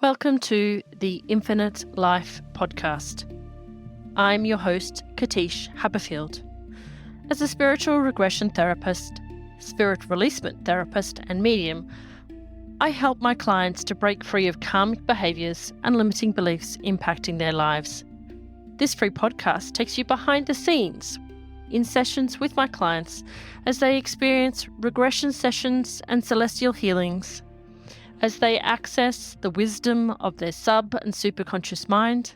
Welcome to the Infinite Life podcast. I'm your host, Katische Haberfield. As a spiritual regression therapist, spirit releasement therapist, and medium, I help my clients to break free of karmic behaviors and limiting beliefs impacting their lives. This free podcast takes you behind the scenes in sessions with my clients as they experience regression sessions and celestial healings, as they access the wisdom of their sub and superconscious mind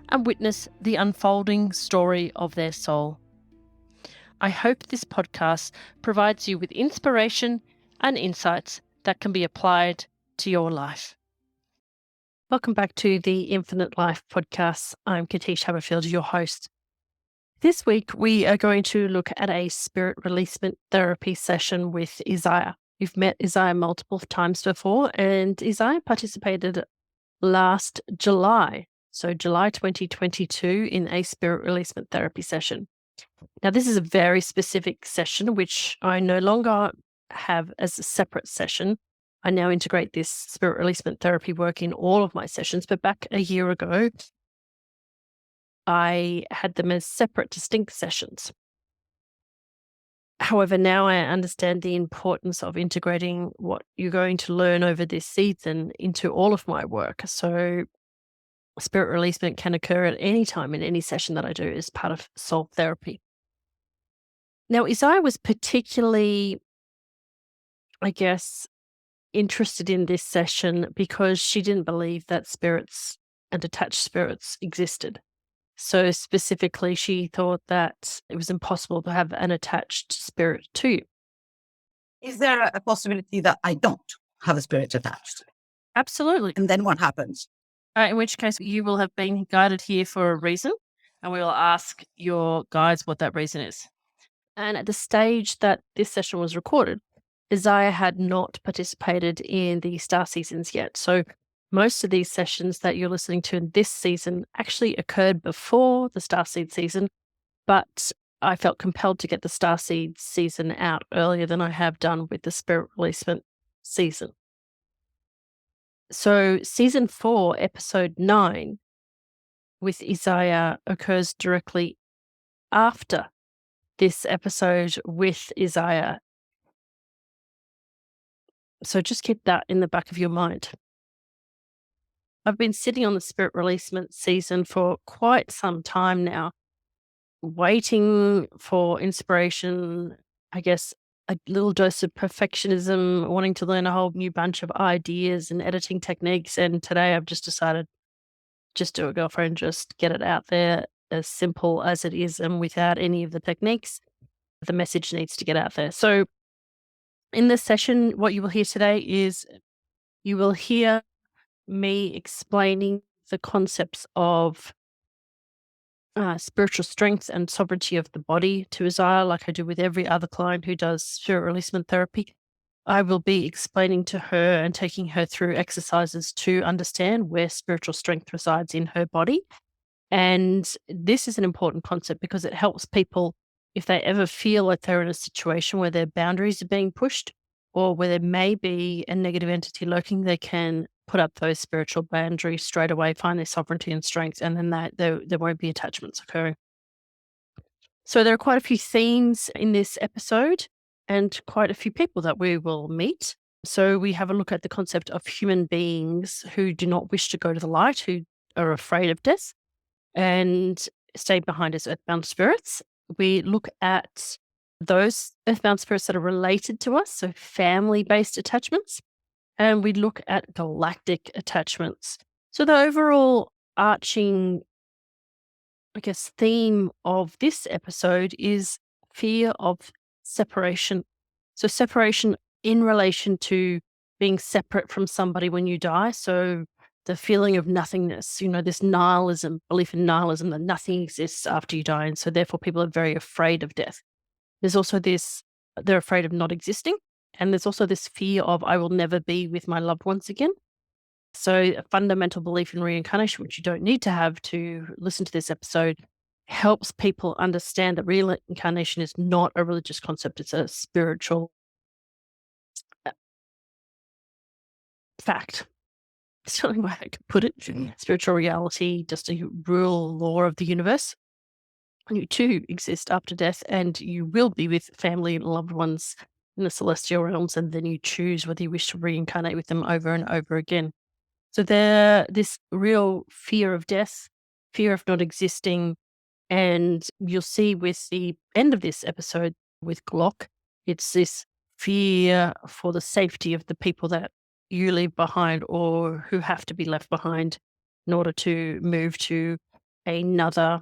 and witness the unfolding story of their soul. I hope this podcast provides you with inspiration and insights that can be applied to your life. Welcome back to the Infinite Life podcast. I'm Katische Haberfield, your host. This week, we are going to look at a spirit releasement therapy session with Isaya. We've met Isaya multiple times before, and Isaya participated last July, so July 2022, in a spirit releasement therapy session. Now, this is a very specific session, which I no longer have as a separate session. I now integrate this spirit releasement therapy work in all of my sessions, but back a year ago, I had them as separate, distinct sessions. However, now I understand the importance of integrating what you're going to learn over this season into all of my work. So spirit releasement can occur at any time in any session that I do as part of soul therapy. Now, Isaiah was particularly, interested in this session because she didn't believe that spirits and attached spirits existed. So specifically, she thought that it was impossible to have an attached spirit to you. Is there a possibility that I don't have a spirit attached? Absolutely. And then what happens? In which case, you will have been guided here for a reason, and we will ask your guides what that reason is. And at the stage that this session was recorded, Isaiah had not participated in the star seasons yet. So most of these sessions that you're listening to in this season actually occurred before the starseed season, but I felt compelled to get the starseed season out earlier than I have done with the spirit releasement season. So season 4, episode 9 with Isaiah occurs directly after this episode with Isaiah. So just keep that in the back of your mind. I've been sitting on the spirit releasement season for quite some time now, waiting for inspiration, a little dose of perfectionism, wanting to learn a whole new bunch of ideas and editing techniques. And today I've just decided, just do it, girlfriend, just get it out there as simple as it is and without any of the techniques. The message needs to get out there. So in this session, what you will hear today is you will hear me explaining the concepts of spiritual strength and sovereignty of the body to Isaiah, like I do with every other client who does spirit releasement therapy. I will be explaining to her and taking her through exercises to understand where spiritual strength resides in her body. And this is an important concept because it helps people if they ever feel like they're in a situation where their boundaries are being pushed or where there may be a negative entity lurking. They can put up those spiritual boundaries straight away, find their sovereignty and strength, and then there won't be attachments occurring. So there are quite a few themes in this episode and quite a few people that we will meet. So we have a look at the concept of human beings who do not wish to go to the light, who are afraid of death and stay behind as earthbound spirits. We look at those earthbound spirits that are related to us, so family-based attachments. And we look at galactic attachments. So the overall arching, theme of this episode is fear of separation. So separation in relation to being separate from somebody when you die. So the feeling of nothingness, this nihilism, belief in nihilism, that nothing exists after you die. And so therefore people are very afraid of death. There's also they're afraid of not existing. And there's also this fear of I will never be with my loved ones again. So a fundamental belief in reincarnation, which you don't need to have to listen to this episode, helps people understand that reincarnation is not a religious concept. It's a spiritual fact. It's the only way I could put it. Spiritual reality, just a rule law of the universe. And you too exist after death, and you will be with family and loved ones in the celestial realms, and then you choose whether you wish to reincarnate with them over and over again. So this real fear of death, fear of not existing, and you'll see with the end of this episode with Glock, it's this fear for the safety of the people that you leave behind or who have to be left behind in order to move to another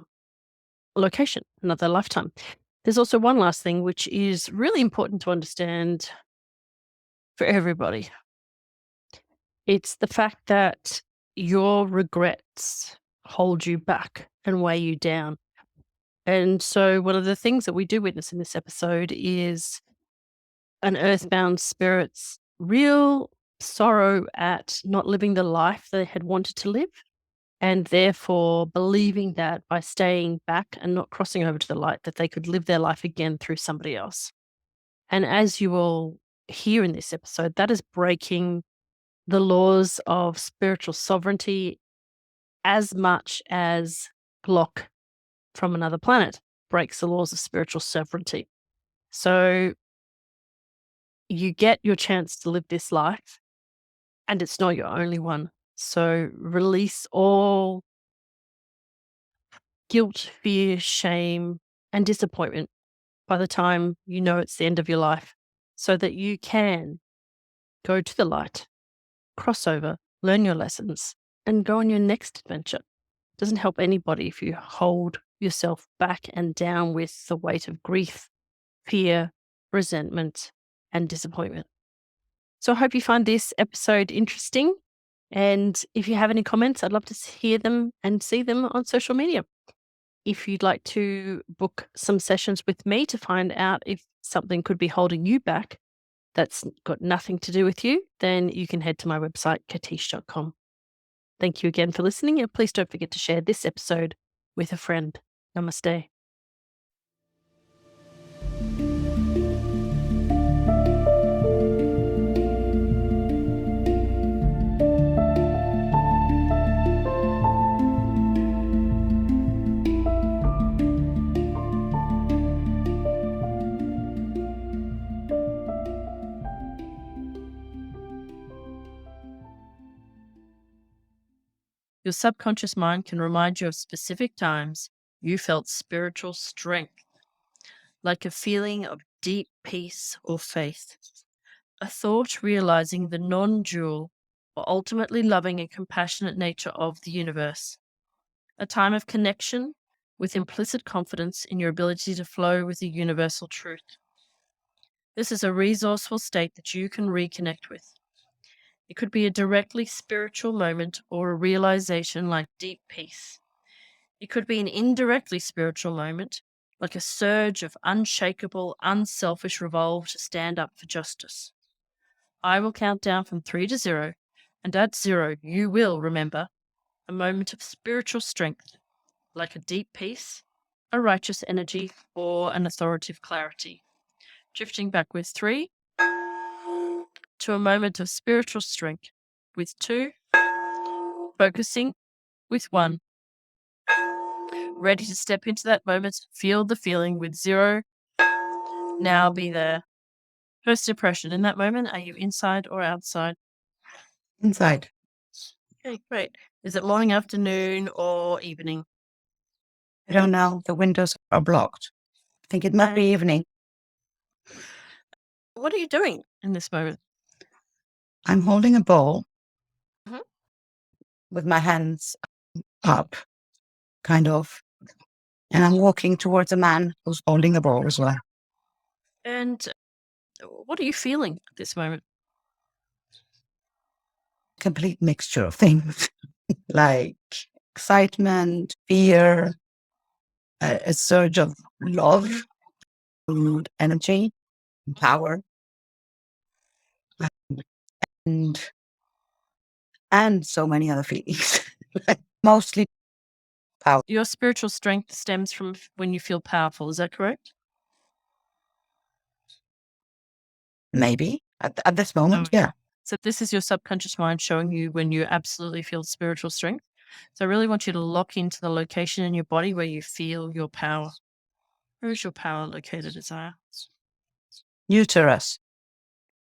location, another lifetime. There's also one last thing, which is really important to understand for everybody. It's the fact that your regrets hold you back and weigh you down. And so one of the things that we do witness in this episode is an earthbound spirit's real sorrow at not living the life they had wanted to live, and therefore believing that by staying back and not crossing over to the light, that they could live their life again through somebody else. And as you will hear in this episode, that is breaking the laws of spiritual sovereignty as much as Glock from another planet breaks the laws of spiritual sovereignty. So you get your chance to live this life, and it's not your only one. So release all guilt, fear, shame, and disappointment by the time you know it's the end of your life, so that you can go to the light, cross over, learn your lessons, and go on your next adventure. It doesn't help anybody if you hold yourself back and down with the weight of grief, fear, resentment, and disappointment. So I hope you find this episode interesting. And if you have any comments, I'd love to hear them and see them on social media. If you'd like to book some sessions with me to find out if something could be holding you back that's got nothing to do with you, then you can head to my website, katische.com. Thank you again for listening, and please don't forget to share this episode with a friend. Namaste. Your subconscious mind can remind you of specific times you felt spiritual strength, like a feeling of deep peace or faith, a thought realizing the non-dual or ultimately loving and compassionate nature of the universe, a time of connection with implicit confidence in your ability to flow with the universal truth. This is a resourceful state that you can reconnect with. It could be a directly spiritual moment or a realization like deep peace. It could be an indirectly spiritual moment, like a surge of unshakable, unselfish resolve to stand up for justice. I will count down from 3 to 0, and at 0 you will remember a moment of spiritual strength, like a deep peace, a righteous energy, or an authoritative clarity. Drifting back with 3 to a moment of spiritual strength with 2, focusing with 1. Ready to step into that moment, feel the feeling with 0. Now be there. First impression in that moment, are you inside or outside? Inside. Okay, great. Is it morning, afternoon, or evening? I don't know. The windows are blocked. I think it must be evening. What are you doing in this moment? I'm holding a bowl Mhm. with my hands up, kind of. And I'm walking towards a man who's holding a bowl as well. And what are you feeling at this moment? Complete mixture of things like excitement, fear, a surge of love, and energy, and power, and so many other feelings. Mostly power. Your spiritual strength stems from when you feel powerful. Is that correct? Maybe at this moment, yeah. So this is your subconscious mind showing you when you absolutely feel spiritual strength. So I really want you to lock into the location in your body where you feel your power. Where is your power located, Isaiah? Uterus.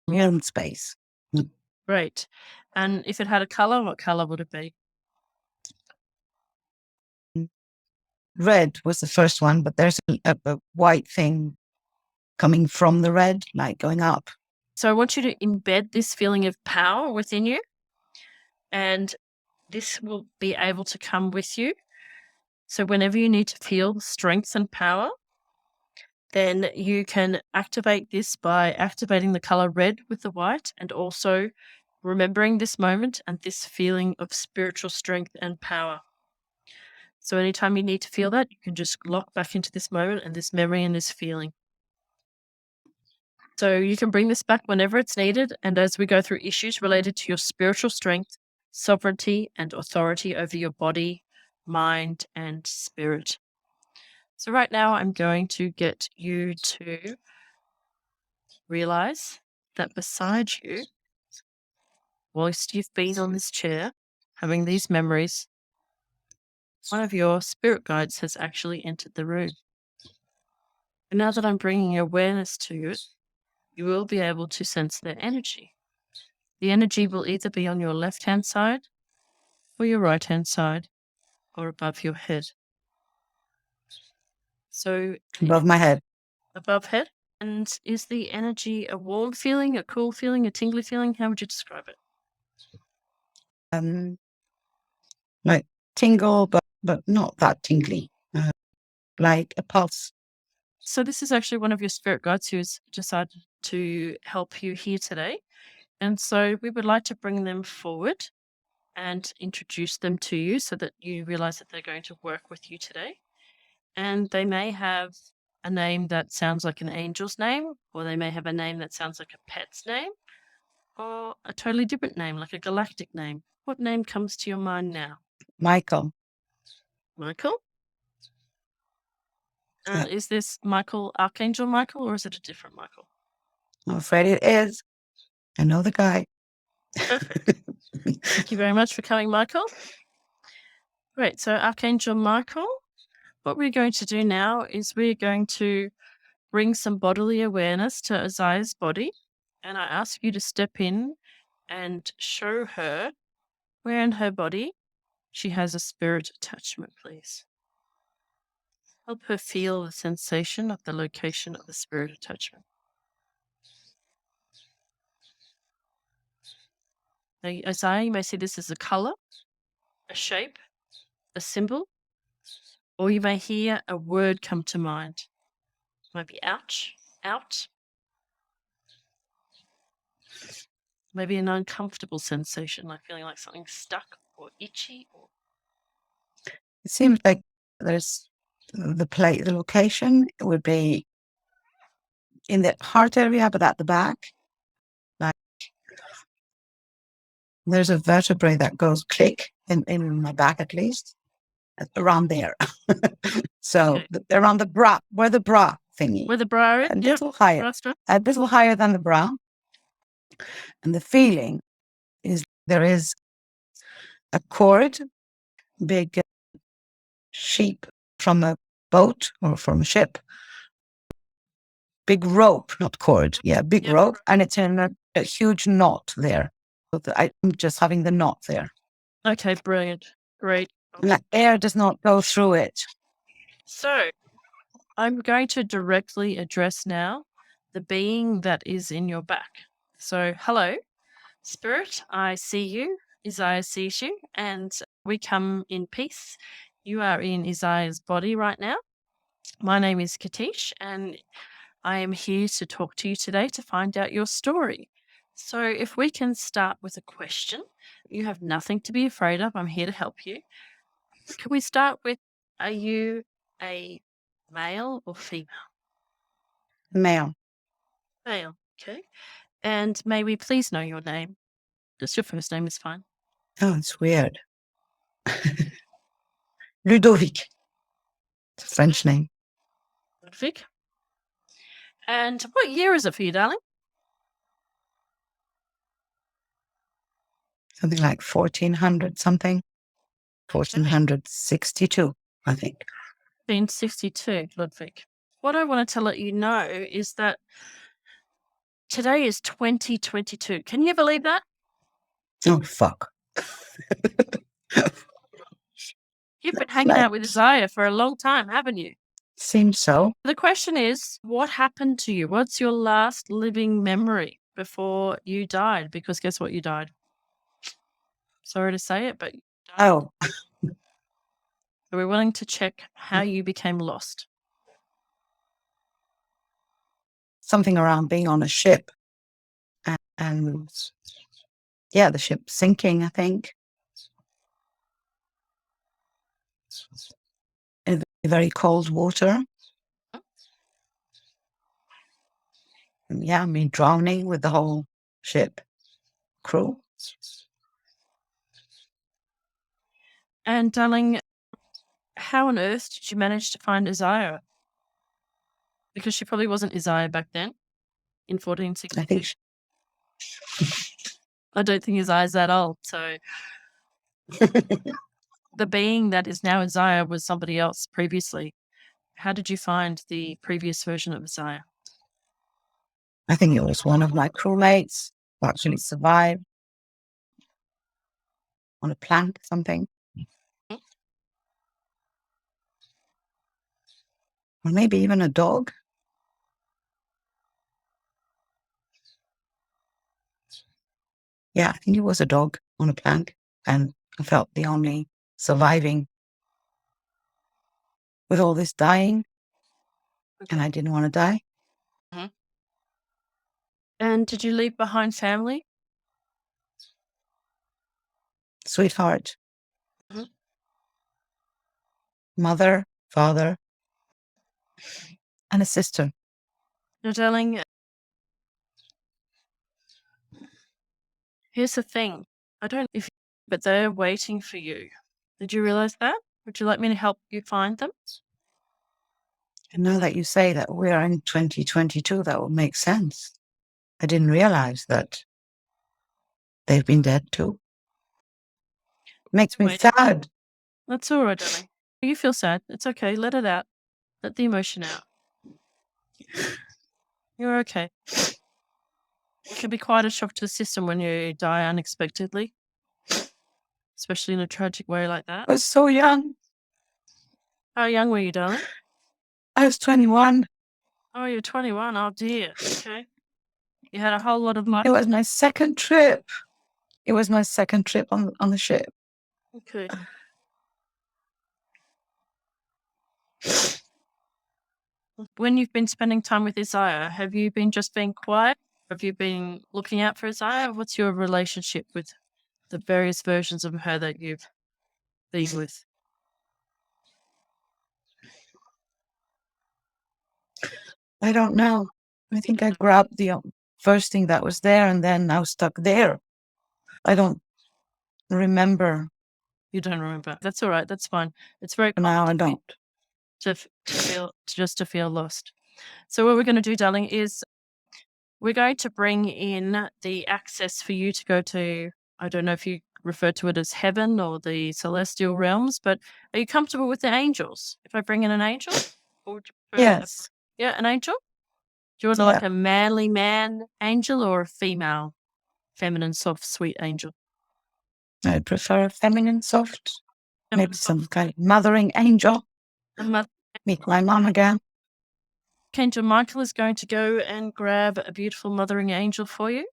Womb space. Great. And if it had a color, what color would it be? Red was the first one, but there's a white thing coming from the red, like going up. So I want you to embed this feeling of power within you, and this will be able to come with you. So whenever you need to feel strength and power, then you can activate this by activating the color red with the white, and also remembering this moment and this feeling of spiritual strength and power. So anytime you need to feel that, you can just lock back into this moment and this memory and this feeling. So you can bring this back whenever it's needed, and as we go through issues related to your spiritual strength, sovereignty, and authority over your body, mind, and spirit. So right now, I'm going to get you to realize that beside you, whilst you've been on this chair, having these memories, one of your spirit guides has actually entered the room. And now that I'm bringing awareness to it, you will be able to sense their energy. The energy will either be on your left-hand side or your right-hand side or above your head. So Above my head. above head. And is the energy a warm feeling, a cool feeling, a tingly feeling? How would you describe it? Like tingle, but not that tingly. Like a pulse. So this is actually one of your spirit guides who's decided to help you here today. And so we would like to bring them forward and introduce them to you so that you realize that they're going to work with you today. And they may have a name that sounds like an angel's name, or they may have a name that sounds like a pet's name, or a totally different name, like a galactic name. What name comes to your mind now? Michael. Michael? Yeah. Is this Michael, Archangel Michael, or is it a different Michael? I'm afraid it is. I know the guy. Perfect. Thank you very much for coming, Michael. Great. So Archangel Michael, what we're going to do now is we're going to bring some bodily awareness to Isaiah's body. And I ask you to step in and show her where in her body she has a spirit attachment, please. Help her feel the sensation of the location of the spirit attachment. Now, Isaiah, you may see this as a color, a shape, a symbol, or you may hear a word come to mind. It might be ouch, out. Maybe an uncomfortable sensation, like feeling like something's stuck or itchy. It seems like there's the location would be in the heart area, but at the back. Like there's a vertebrae that goes click in my back, at least around there. So around the bra, where the bra thingy. Where the bra is? A little higher. A little higher than the bra. And the feeling is there is a cord, big sheep from a boat or from a ship. Big rope, not cord. Yeah, big rope. And it's in a huge knot there. So I'm just having the knot there. Okay, brilliant. Great. And the air does not go through it. So I'm going to directly address now the being that is in your back. So, hello, Spirit, I see you. Isaiah sees you, and we come in peace. You are in Isaiah's body right now. My name is Katische, and I am here to talk to you today to find out your story. So, if we can start with a question, you have nothing to be afraid of. I'm here to help you. Can we start with, are you a male or female? Male. Male, okay. And may we please know your name? Just your first name is fine. Oh, it's weird. Ludwig. It's a French name. Ludwig. And what year is it for you, darling? something like 1400 something, 1462, I think. 1462, Ludwig. What I wanted to let you know is that today is 2022. Can you believe that? Oh, fuck. You've been hanging out with Isaya for a long time, haven't you? Seems so. The question is, what happened to you? What's your last living memory before you died? Because guess what? You died. Sorry to say it, but you died. Oh, So we're willing to check how you became lost. something around being on a ship. And yeah, the ship sinking, I think. In very cold water. And yeah, me drowning with the whole ship crew. And darling, how on earth did you manage to find Isaiah? Because she probably wasn't Isaiah back then in 1462. I think I don't think Isaiah's that old. So the being that is now Isaiah was somebody else previously. How did you find the previous version of Isaiah? I think it was one of my crewmates who actually survived on a plank, something. Or maybe even a dog. Yeah, I think it was a dog on a plank. And I felt the only surviving with all this dying. Okay. And I didn't want to die. Mm-hmm. And did you leave behind family? Sweetheart. Mm-hmm. Mother, father, and a sister. Now, darling, here's the thing. I don't know if, but they're waiting for you. Did you realize that? Would you like me to help you find them? And now that you say that we are in 2022, that would make sense. I didn't realize that they've been dead too. Makes me sad. That's all right, darling. You feel sad. It's okay. Let it out. Let the emotion out. You're okay. It can be quite a shock to the system when you die unexpectedly, especially in a tragic way like that. I was so young. How young were you, darling? I was 21. Oh, you're 21. Oh, dear. Okay. You had a whole lot of life. It was my second trip. It was my second trip on the ship. Okay. When you've been spending time with Isaiah, have you been just being quiet? Have you been looking out for Isaiah? What's your relationship with the various versions of her that you've been with? I don't know. I think I grabbed the first thing that was there and then I was stuck there. I don't remember. You don't remember. That's all right. That's fine. It's very Now I don't. to feel lost. So what we're going to do, darling, is we're going to bring in the access for you to go to, I don't know if you refer to it as heaven or the celestial realms, but are you comfortable with the angels? If I bring in an angel? Or would you prefer Yes. an angel? Do you want like a manly man angel or a female, feminine, soft, sweet angel? I prefer a feminine, soft. Feminine, Maybe some kind of mothering angel. Meet my mom again. Angel Michael is going to go and grab a beautiful mothering angel for you.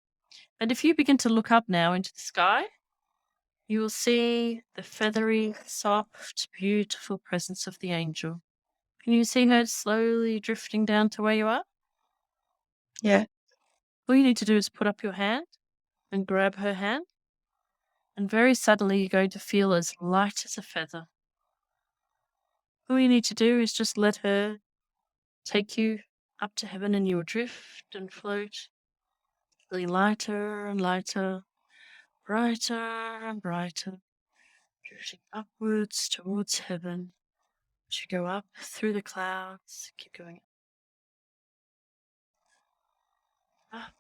And if you begin to look up now into the sky, you will see the feathery, soft, beautiful presence of the angel. Can you see her slowly drifting down to where you are? Yeah. All you need to do is put up your hand and grab her hand. And very suddenly you're going to feel as light as a feather. All you need to do is just let her take you up to heaven and you will drift and float, feeling lighter and lighter, brighter and brighter, drifting upwards towards heaven. As you go up through the clouds, keep going up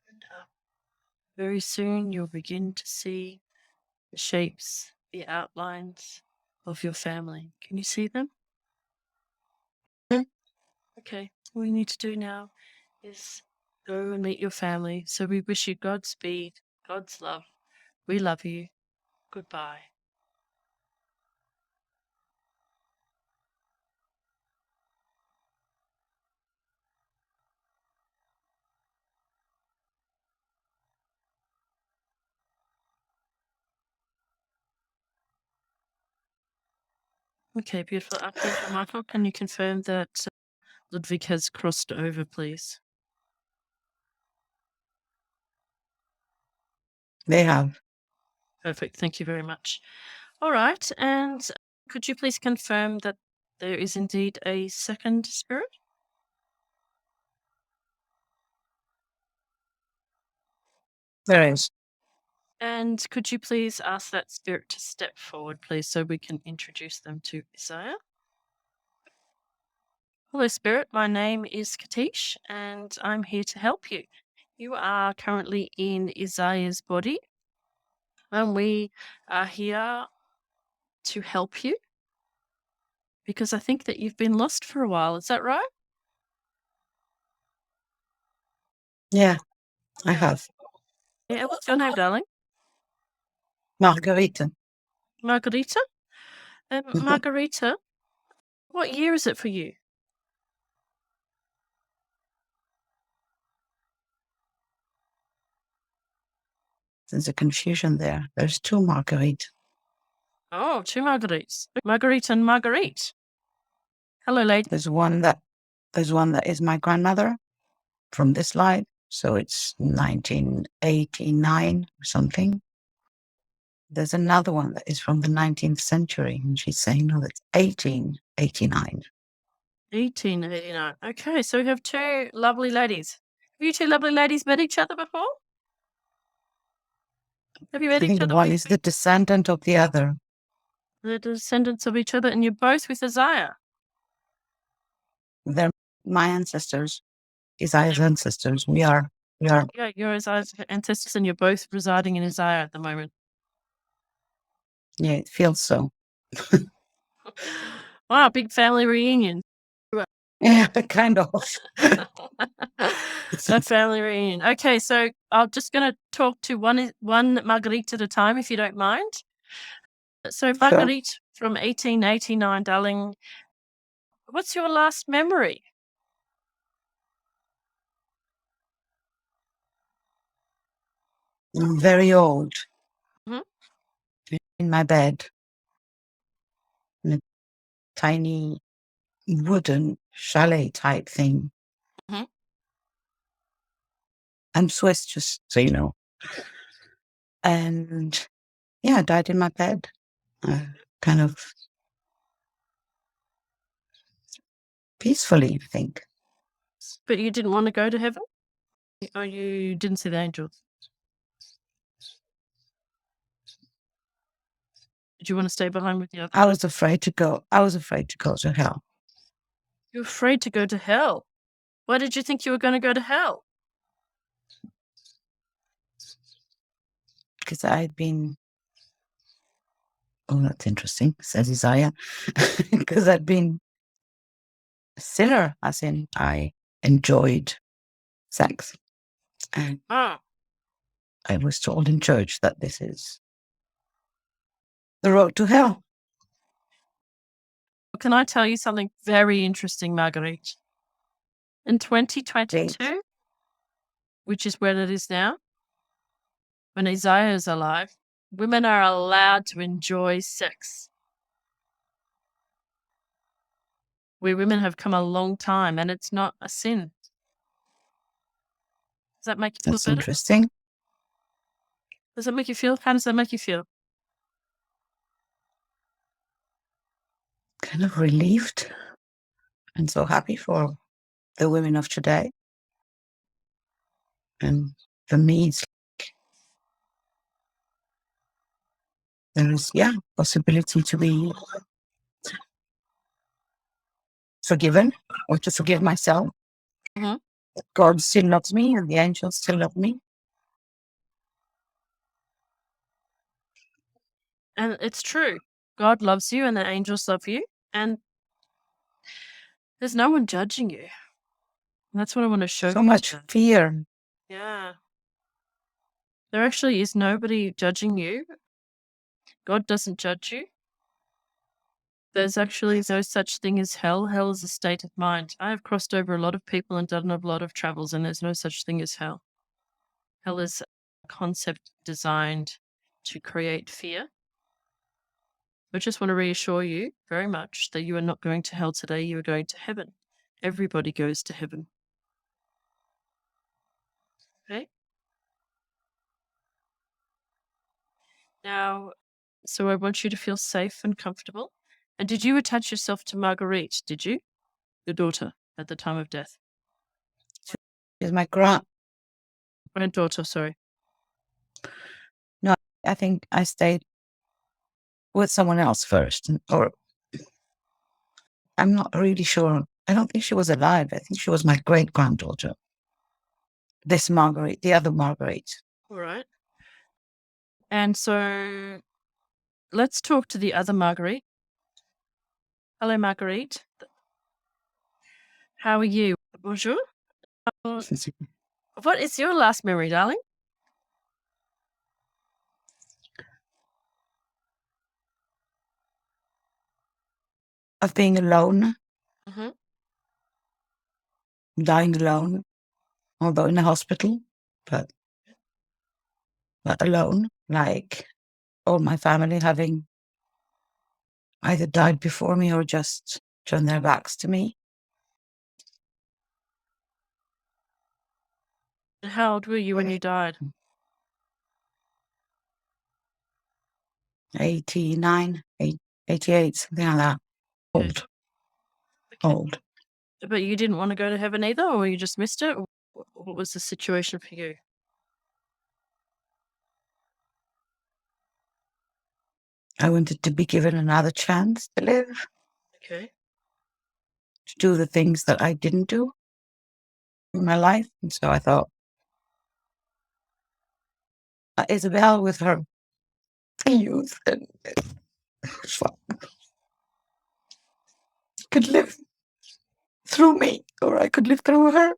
and up Very soon you'll begin to see the shapes, the outlines of your family. Can you see them? Okay, all you need to do now is go and meet your family. So we wish you Godspeed, God's love. We love you. Goodbye. Okay, beautiful. Archangel Michael, can you confirm that Ludwig has crossed over, please? They have. Perfect. Thank you very much. All right. And could you please confirm that there is indeed a second spirit? There is. And could you please ask that spirit to step forward, please, so we can introduce them to Isaiah? Hello, Spirit. My name is Katische, and I'm here to help you. You are currently in Isaiah's body, and we are here to help you because I think that you've been lost for a while. Is that right? Yeah, I have. Yeah. What's your name, darling? Margarita. Margarita? Margarita, what year is it for you? There's a confusion there. There's two Margarite. Oh, two Margarites. Margarita and Margarite. Hello, lady. There's one that is my grandmother from this line. So it's 1989 or something. There's another one that is from the 19th century, and she's saying, no, that's 1889. 1889. Okay, so we have two lovely ladies. Have you two lovely ladies met each other before? Have you met I each think other? one is the descendant of the other. The descendants of each other, and you're both with Isaiah. They're my ancestors, Isaiah's ancestors. We are. Yeah, you're Isaiah's ancestors, and you're both residing in Isaiah at the moment. Yeah, it feels so. Wow, big family reunion. Yeah, kind of. A family reunion. Okay, so I'm just going to talk to one Margarite at a time, if you don't mind. So, Margarite from 1889, darling, what's your last memory? I'm very old. Mhm. In my bed. In a tiny wooden chalet type thing. Mhm. I'm Swiss, just so you know. And yeah, I died in my bed. Kind of peacefully, I think. But you didn't want to go to heaven? Or you didn't see the angels? Did you want to stay behind with the others? I was afraid to go. I was afraid to go to hell. You're afraid to go to hell? Why did you think you were going to go to hell? Because I'd been, oh, that's interesting, says Isaiah. Because I'd been a sinner, as in I enjoyed sex. And Ah. I was told in church that this is the road to hell. Can I tell you something very interesting, Marguerite? In 2022, which is where it is now, when Isaiah is alive, women are allowed to enjoy sex. We women have come a long time, and it's not a sin. Does that make you feel That's better? interesting. Does that make you feel? How does that make you feel? Kind of relieved and so happy for the women of today. And for me, it's like there is, possibility to be forgiven or to forgive myself. Mhm. God still loves me and the angels still love me. And it's true. God loves you and the angels love you. And there's no one judging you. And that's what I want to show you. So much fear. Yeah. There actually is nobody judging you. God doesn't judge you. There's actually no such thing as hell. Hell is a state of mind. I have crossed over a lot of people and done a lot of travels, and there's no such thing as hell. Hell is a concept designed to create fear. I just want to reassure you very much that you are not going to hell today. You are going to heaven. Everybody goes to heaven. Okay? Now, so I want you to feel safe and comfortable. And did you attach yourself to Margarite, did you? Your daughter at the time of death? She's my granddaughter, sorry. No, I think I stayed with someone else first. Or I'm not really sure. I don't think she was alive. I think she was my great-granddaughter. This Margarite, the other Margarite. All right. And so let's talk to the other Margarite. Hello, Margarite. How are you? Bonjour. What is your last memory, darling? Of being alone, Mm-hmm. dying alone, although in a hospital, but alone, like all my family having either died before me or just turned their backs to me. And how old were you when you died? 89, 88, something like that. Old. Okay. Old. But you didn't want to go to heaven either, or you just missed it? Or what was the situation for you? I wanted to be given another chance to live, Okay. to do the things that I didn't do in my life. And so I thought, Isabel, with her youth and could live through me, or I could live through her.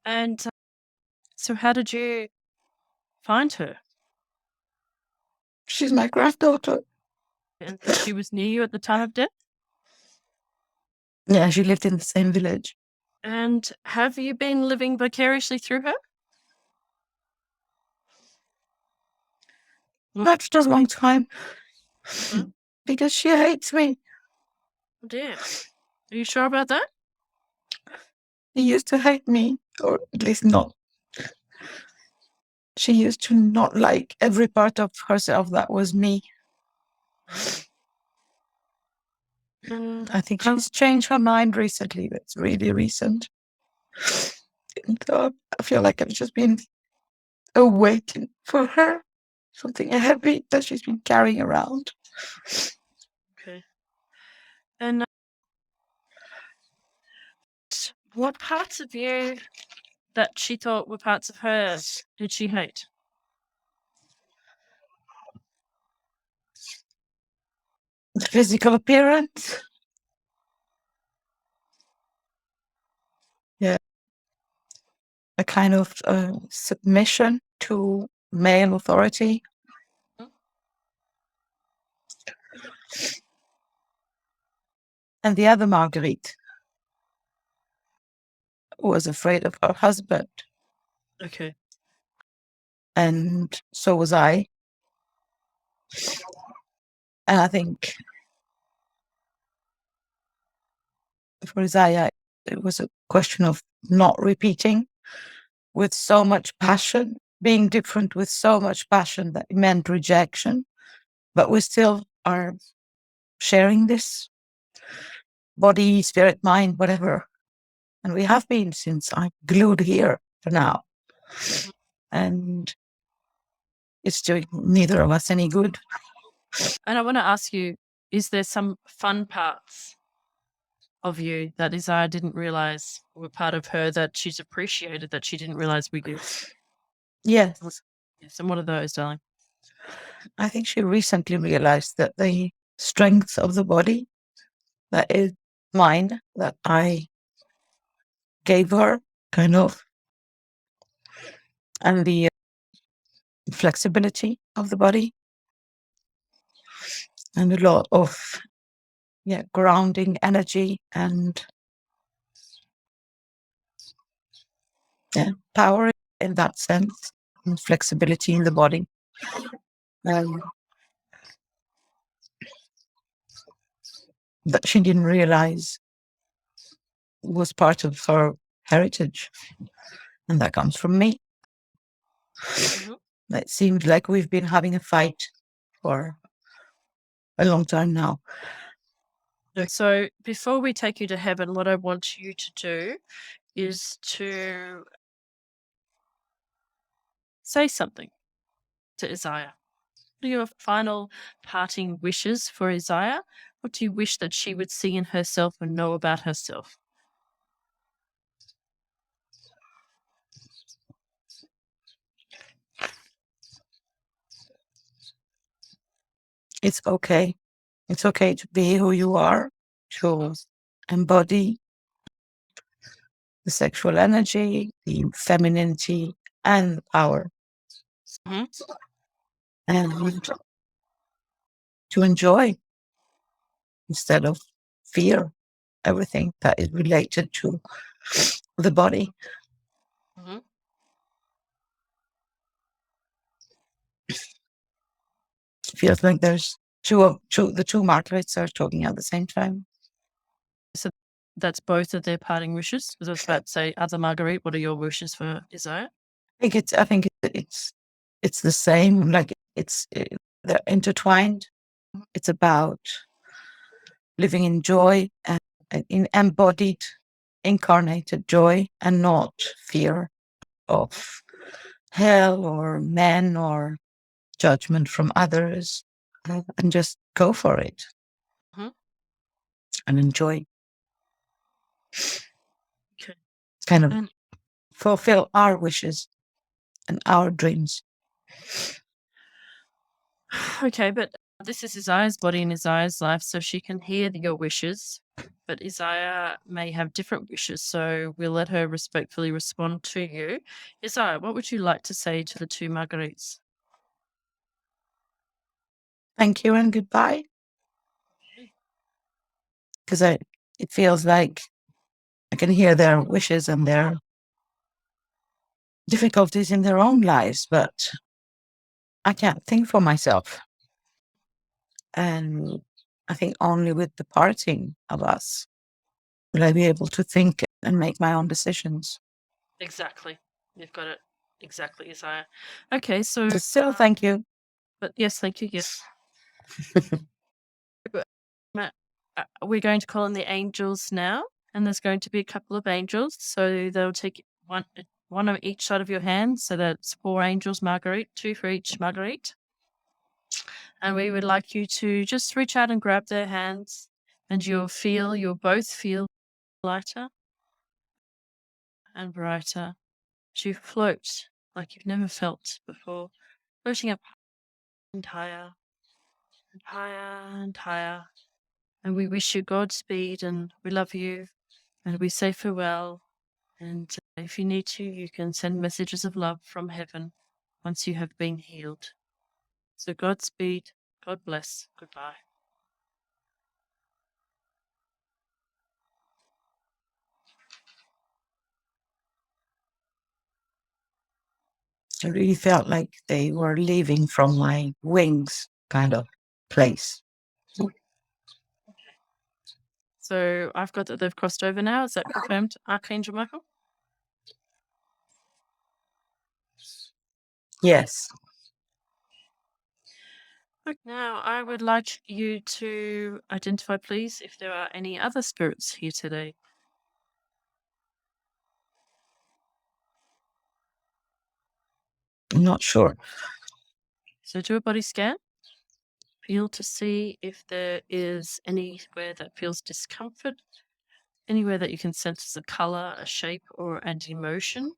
And so how did you find her? She's my granddaughter. And she was near you at the time of death? Yeah, she lived in the same village. And have you been living vicariously through her? Not for a long time. Because she hates me. Oh dear. Are you sure about that? She used to hate me, or at least not. She used to not like every part of herself that was me. And I think she's changed her mind recently. That's really recent. And I feel like I've just been waiting for her, something heavy that she's been carrying around. okay. And what parts of you that she thought were parts of her did she hate? The physical appearance. Yeah. A kind of submission to male authority. And the other Marguerite was afraid of her husband. Okay. And so was I. And I think for Isaya, it was a question of not repeating with so much passion, being different with so much passion that meant rejection. But we still are sharing this body, spirit, mind, whatever. And we have been since I'm glued here for now. And it's doing neither of us any good. And I want to ask you, is there some fun parts of you that Isaiah didn't realize were part of her that she's appreciated that she didn't realize we did? Yes. Yes, and what are those, darling? I think she recently realized that the strength of the body that is mine, that I gave her, kind of, and the flexibility of the body, and a lot of grounding energy and power in that sense, and flexibility in the body. That she didn't realize was part of her heritage, and that comes from me. It seems like we've been having a fight for a long time now. So before we take you to heaven, what I want you to do is to say something to Isaiah. What are your final parting wishes for Isaiah? What do you wish that she would see in herself and know about herself? It's okay. It's okay to be who you are, to embody the sexual energy, the femininity, and the power. And to enjoy instead of fear everything that is related to the body. It feels like there's the two Margarites are talking at the same time. So that's both of their parting wishes. I was about to say, other Margarite, what are your wishes for Isaiah? I think it's the same. Like they're intertwined. It's about living in joy and in embodied, incarnated joy, and not fear of hell or men or judgment from others, and just go for it and enjoy. Okay. Kind of fulfill our wishes and our dreams. Okay, but this is Isaiah's body and Isaiah's life, so she can hear your wishes. But Isaiah may have different wishes, so we'll let her respectfully respond to you. Isaiah, what would you like to say to the two Margarites? Thank you and goodbye. Because it feels like I can hear their wishes and their difficulties in their own lives, but I can't think for myself. And I think only with the parting of us will I be able to think and make my own decisions. Exactly. You've got it. Exactly, Isaiah. Okay, so But still, thank you. But yes, thank you. Yes. We're going to call in the angels now, and there's going to be a couple of angels. So they'll take one on each side of your hand. So that's 4 angels, Margarite, 2 for each Margarite. And we would like you to just reach out and grab their hands, and you'll both feel lighter and brighter as you float like you've never felt before, floating up and higher and higher and higher. And we wish you Godspeed, and we love you, and we say farewell. And if you need to, you can send messages of love from heaven once you have been healed. So Godspeed, God bless, goodbye. I really felt like they were leaving from my wings kind of place. So I've got that they've crossed over now. Is that confirmed, Archangel Michael? Yes. Now, I would like you to identify, please, if there are any other spirits here today. I'm not sure. So do a body scan. Feel to see if there is anywhere that feels discomfort anywhere that you can sense as a color, a shape, or an emotion.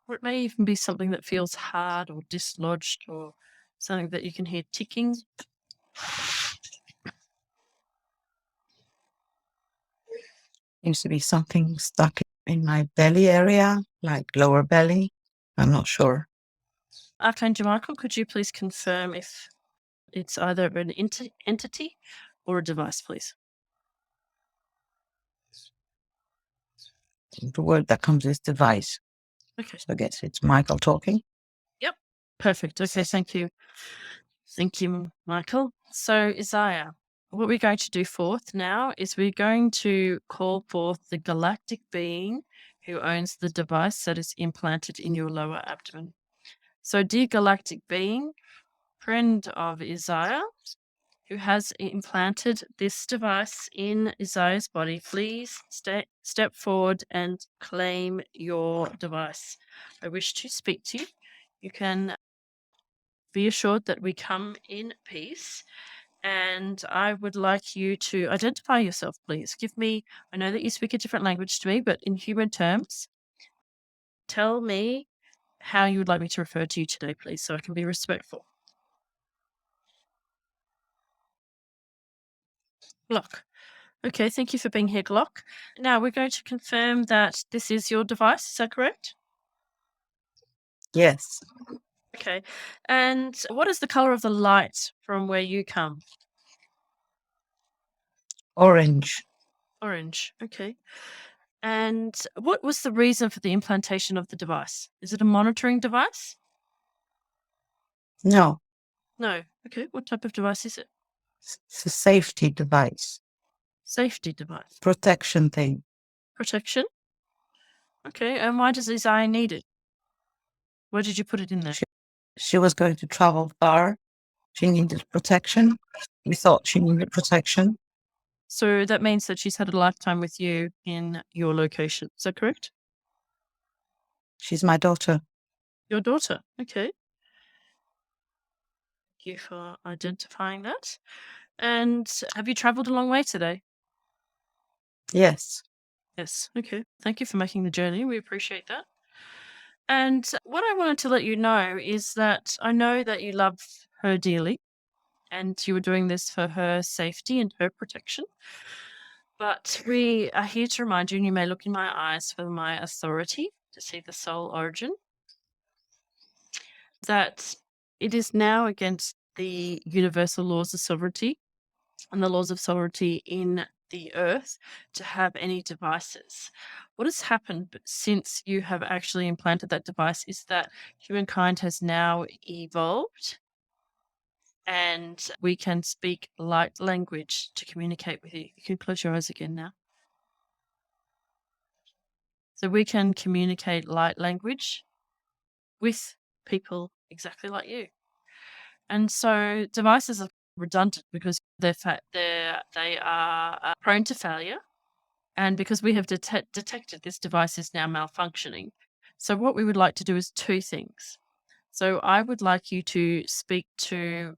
Or it may even be something that feels hard or dislodged, or something that you can hear ticking. Seems to be something stuck in my belly area, like lower belly. I'm not sure. Archangel Michael, could you please confirm if it's either an entity or a device, please? The word that comes is device. Okay. So I guess it's Michael talking. Yep. Perfect. Okay, thank you. Thank you, Michael. So, Isaiah, what we're going to do forth now is we're going to call forth the galactic being who owns the device that is implanted in your lower abdomen. So, dear galactic being, friend of Isaiah, who has implanted this device in Isaiah's body, please step forward and claim your device. I wish to speak to you. You can be assured that we come in peace. And I would like you to identify yourself, please. I know that you speak a different language to me, but in human terms, tell me how you would like me to refer to you today, please, so I can be respectful. Glock. Okay, thank you for being here, Glock. Now we're going to confirm that this is your device. Is that correct? Yes. Okay. And what is the color of the light from where you come? Orange. Orange. Okay. And what was the reason for the implantation of the device? Is it a monitoring device? No, No. Okay. What type of device is it? it's a safety device. Safety device. Protection thing. Protection? Okay. And why does Isaiah need it? Where did you put it in there? She was going to travel far. She needed protection. We thought she needed protection. So that means that she's had a lifetime with you in your location. Is that correct? She's my daughter. Your daughter. Okay. Thank you for identifying that. And have you traveled a long way today? Yes. Yes. Okay. Thank you for making the journey. We appreciate that. And what I wanted to let you know is that I know that you love her dearly and you were doing this for her safety and her protection. But we are here to remind you, and you may look in my eyes for my authority to see the soul origin, that it is now against the universal laws of sovereignty and the laws of sovereignty in the earth to have any devices. What has happened since you have actually implanted that device is that humankind has now evolved and we can speak light language to communicate with you. You can close your eyes again now. So we can communicate light language with people exactly like you. And so devices are redundant because they are prone to failure. And because we have detected this device is now malfunctioning. So what we would like to do is two things. So I would like you to speak to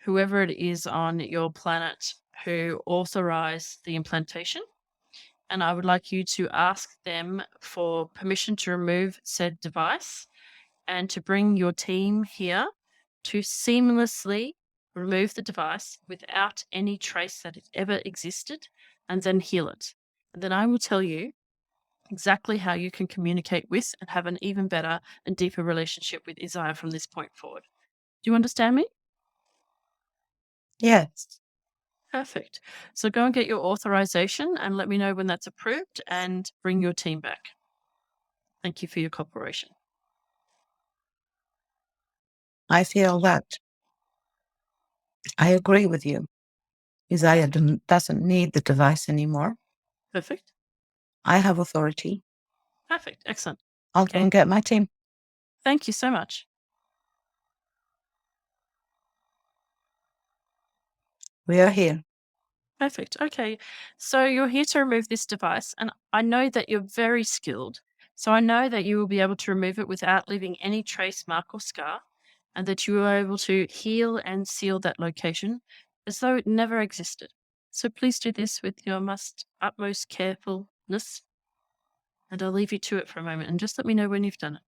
whoever it is on your planet who authorized the implantation. And I would like you to ask them for permission to remove said device and to bring your team here to seamlessly remove the device without any trace that it ever existed and then heal it. And then I will tell you exactly how you can communicate with and have an even better and deeper relationship with Isaiah from this point forward. Do you understand me? Yes. Perfect. So go and get your authorization and let me know when that's approved and bring your team back. Thank you for your cooperation. I feel that I agree with you. Isaiah doesn't need the device anymore. Perfect. I have authority. Perfect. Excellent. I'll go and get my team. Thank you so much. We are here. Perfect. Okay. So you're here to remove this device, and I know that you're very skilled. So I know that you will be able to remove it without leaving any trace, mark, or scar, and that you are able to heal and seal that location as though it never existed. So please do this with your utmost carefulness, and I'll leave you to it for a moment, and just let me know when you've done it.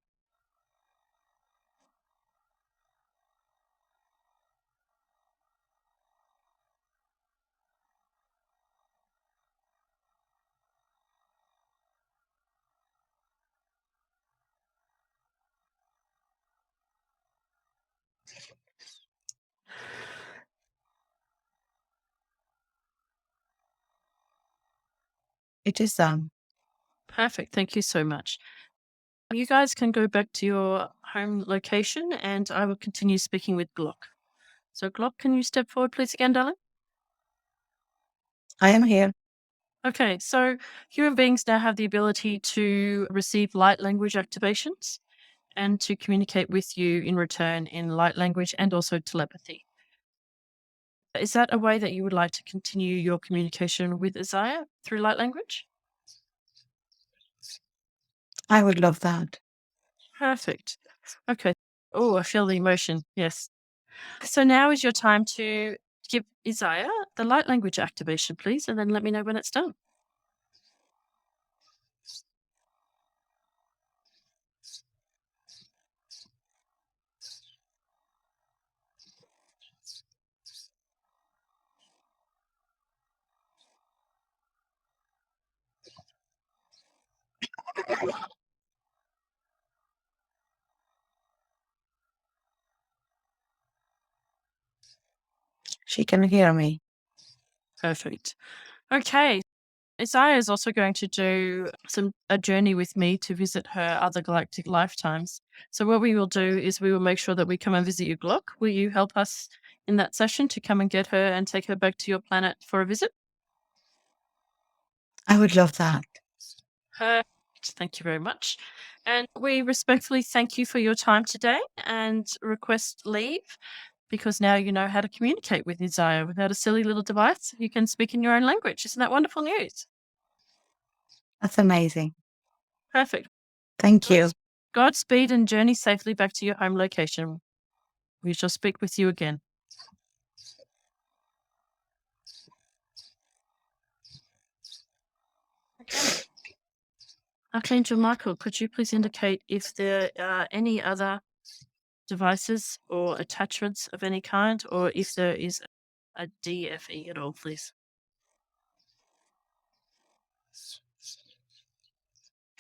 It is done. Perfect. Thank you so much. You guys can go back to your home location, and I will continue speaking with Glock. So, Glock, can you step forward, please, again, darling? I am here. Okay, so human beings now have the ability to receive light language activations and to communicate with you in return in light language and also telepathy. Is that a way that you would like to continue your communication with Isaya through light language? I would love that. Perfect. Okay. Oh, I feel the emotion. Yes. So now is your time to give Isaiah the light language activation, please, and then let me know when it's done. She can hear me. Perfect. Okay. Isaiah is also going to do a journey with me to visit her other galactic lifetimes. So what we will do is we will make sure that we come and visit you, Glock. Will you help us in that session to come and get her and take her back to your planet for a visit? I would love that. Perfect. Thank you very much. And we respectfully thank you for your time today and request leave, because now you know how to communicate with Isaiah without a silly little device. You can speak in your own language. Isn't that wonderful news? That's amazing. Perfect. Thank you. Godspeed and journey safely back to your home location. We shall speak with you again. Okay. Archangel Michael, could you please indicate if there are any other devices or attachments of any kind, or if there is a DFE at all, please?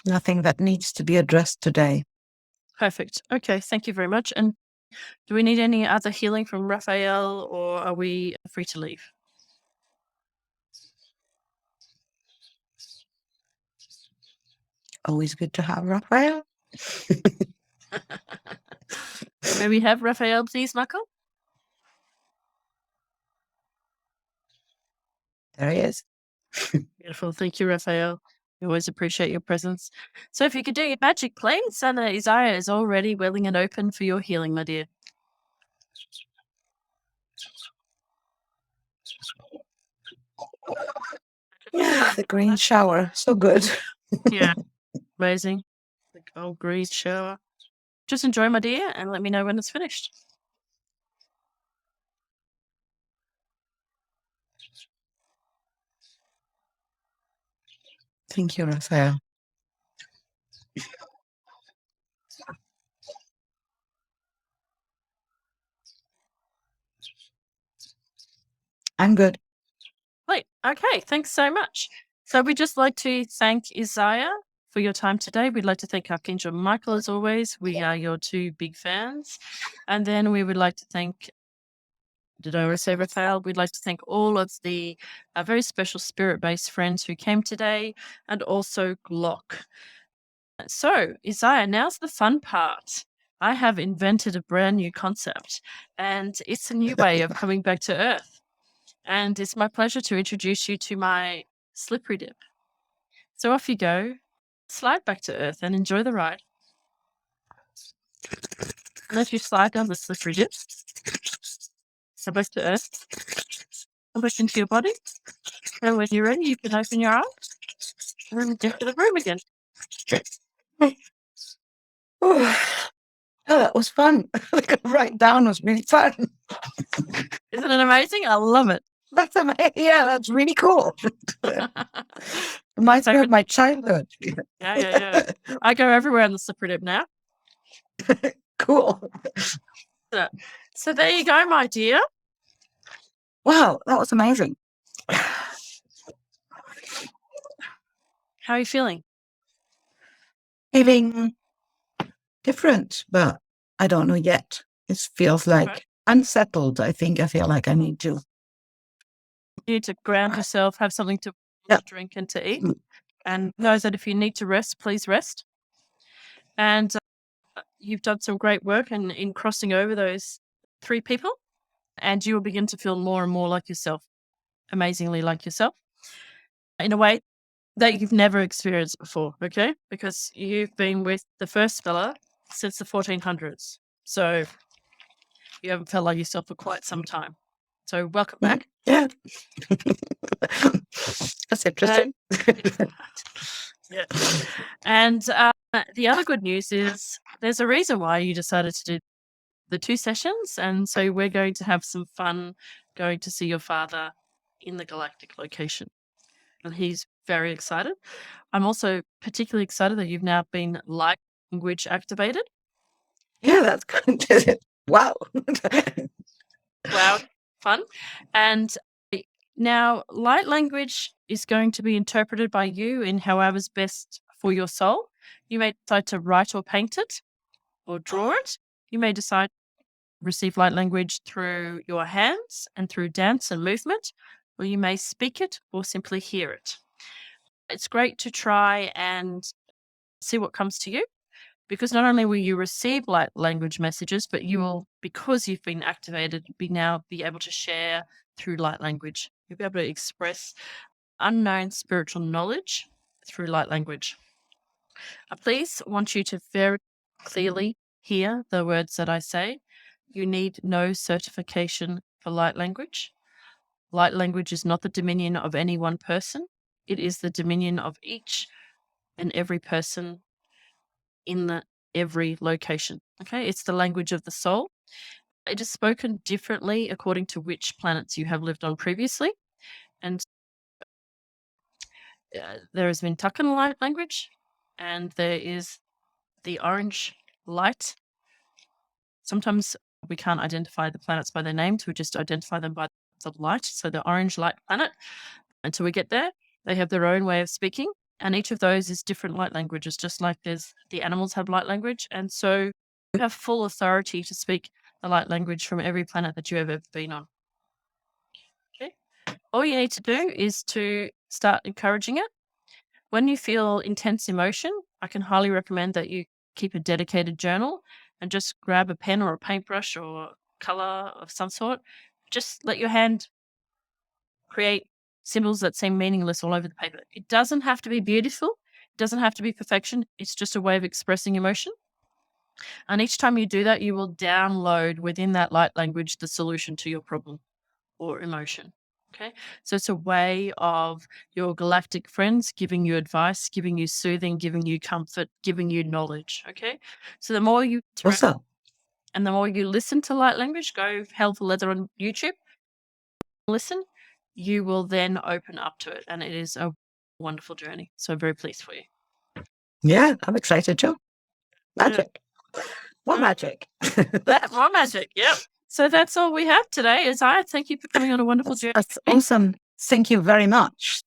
Nothing that needs to be addressed today. Perfect. Okay, thank you very much. And do we need any other healing from Raphael, or are we free to leave? Always good to have Raphael. May we have Raphael, please, Michael? There he is. Beautiful. Thank you, Raphael. We always appreciate your presence. So if you could do your magic, please. And Isaiah is already willing and open for your healing, my dear. The green shower. So good. Yeah. Amazing. The old green shower. Just enjoy, my dear, and let me know when it's finished. Thank you, Raphael. I'm good. Great. Okay. Thanks so much. So we'd just like to thank Isaiah for your time today. We'd like to thank Archangel Michael, as always. We are your two big fans. And then we would like to thank, did I already say Raphael? We'd like to thank all of the very special spirit-based friends who came today, and also Glock. So, Isaiah, now's the fun part. I have invented a brand new concept, and it's a new way of coming back to Earth. And it's my pleasure to introduce you to my slippery dip. So off you go, slide back to Earth and enjoy the ride. And as you slide down the slippery dip, so back to Earth, come back into your body. And when you're ready, you can open your eyes and get to the room again. Oh, that was fun. The write down was really fun. Isn't it amazing? I love it. That's amazing. Yeah, that's really cool. Reminds me of my childhood. Yeah. I go everywhere on the slippery dip now. Cool. So there you go, my dear. Wow, that was amazing. How are you feeling? Feeling different, but I don't know yet. It feels like unsettled. I think I feel like I need to. You need to ground yourself, have something to drink and to eat, and know that if you need to rest, please rest. And you've done some great work in crossing over those 3 people, and you will begin to feel more and more like yourself, amazingly like yourself, in a way that you've never experienced before, okay? Because you've been with the first fella since the 1400s. So you haven't felt like yourself for quite some time. So welcome back. Yeah. That's interesting. Yeah. And the other good news is there's a reason why you decided to do the 2 sessions. And so we're going to have some fun going to see your father in the galactic location. And he's very excited. I'm also particularly excited that you've now been light language activated. Yeah, that's good. Wow. Wow, fun. And now light language is going to be interpreted by you in however's best for your soul. You may decide to write or paint it or draw it. You may decide to receive light language through your hands and through dance and movement, or you may speak it or simply hear it. It's great to try and see what comes to you, because not only will you receive light language messages, but you will, because you've been activated, now be able to share through light language. You'll be able to express unknown spiritual knowledge through light language. I please want you to very clearly hear the words that I say. You need no certification for light language. Light language is not the dominion of any one person. It is the dominion of each and every person in every location. Okay, it's the language of the soul. It is spoken differently according to which planets you have lived on previously. And there is Mintakan light language, and there is the orange light. Sometimes we can't identify the planets by their names, we just identify them by the light. So the orange light planet, until we get there, they have their own way of speaking. And each of those is different light languages, just like there's the animals have light language. And so you have full authority to speak the light language from every planet that you have ever been on. Okay. All you need to do is to start encouraging it. When you feel intense emotion, I can highly recommend that you keep a dedicated journal and just grab a pen or a paintbrush or color of some sort. Just let your hand create symbols that seem meaningless all over the paper. It doesn't have to be beautiful. It doesn't have to be perfection. It's just a way of expressing emotion. And each time you do that, you will download within that light language the solution to your problem or emotion. Okay. So it's a way of your galactic friends giving you advice, giving you soothing, giving you comfort, giving you knowledge. Okay. So the more you and the more you listen to light language, go Hell for Leather on YouTube, listen, you will then open up to it. And it is a wonderful journey. So I'm very pleased for you. Yeah, I'm excited too. Magic. More magic. More magic. Yep. So that's all we have today. Isaya, thank you for coming on a wonderful journey. That's awesome. Thank you very much.